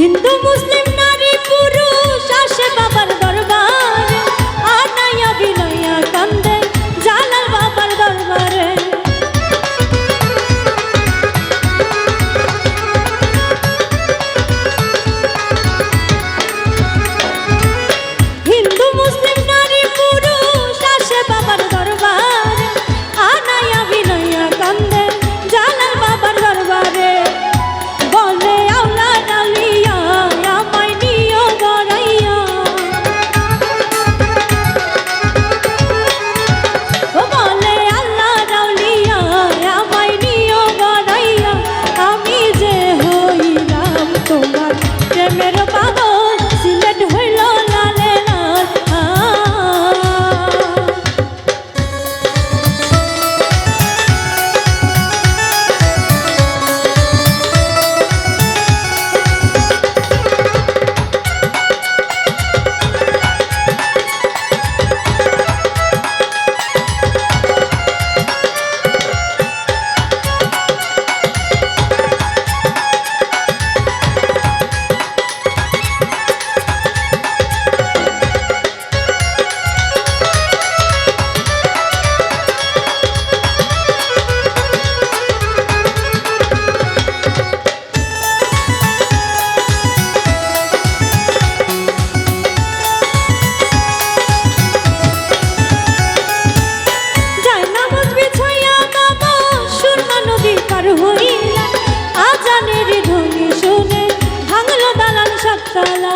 হিন্দু মুসলিম নারী পুরুষ আসে বাবার দরবারে, আনাইয়া বিনয়া কান্দে জালাল বাবার দরবারে। হিন্দু মুসলিম নারী পুরুষ আসে বাবার দরবারে, আনাইয়া বিনয়া কান্দে জালাল বাবার দরবারে। বলে আওলা ডালিয়া আমায় নিও গড়াইয়া, বলে আল্লাহ ডালিয়া আমায় নিও গড়াইয়া। আমি যে হইলাম তোমার প্রেমের পাগল, সিলেট হইল লালে লাল। হইলা আজানের ধ্বনি শুনে ভাঙলো দালান সাততলা।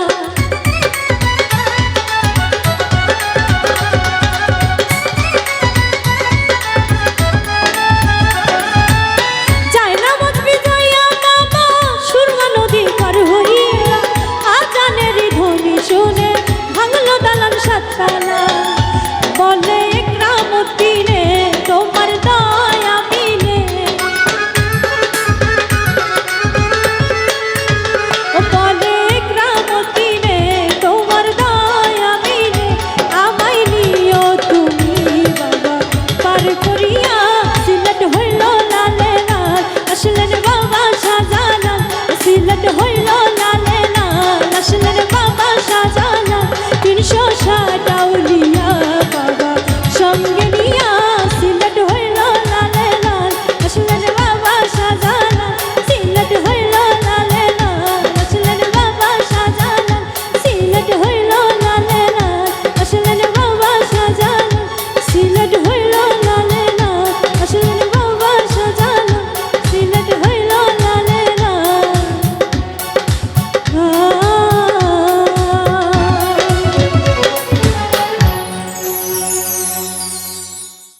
জায়নামাজ বিজয়া বাবা সুরমা নদী পার হইলা আজানের ধ্বনি শুনে ভাঙলো দালান সাততলা। বলে একরামুদ্দিনে তোমার দয়া মিলে, বলে একরামুদ্দিনে তোমার দয়া মিলে। আমায় নিও তুমি বাবা পার করিয়া, সিলেট হইল লালে লাল। আসলেন বাবা শাহজালাল, সিলেট হইল লালে লাল। আসলেন বাবা শাহজালাল, ৩৬০ আউলিয়া বাবা সঙ্গে নিয়া, সিলেট হইল লালে লাল। আসলেন বাবা শাহজালাল, সিলেট হইল লালে লাল। আসলেন বাবা শাহজালাল, সিলেট হইল লালে লাল। আসলেন বাবা শাহজালাল, সিলেট হইল লালে লাল। আসলেন বাবা শাহজালাল, সিলেট হইল লালে লাল।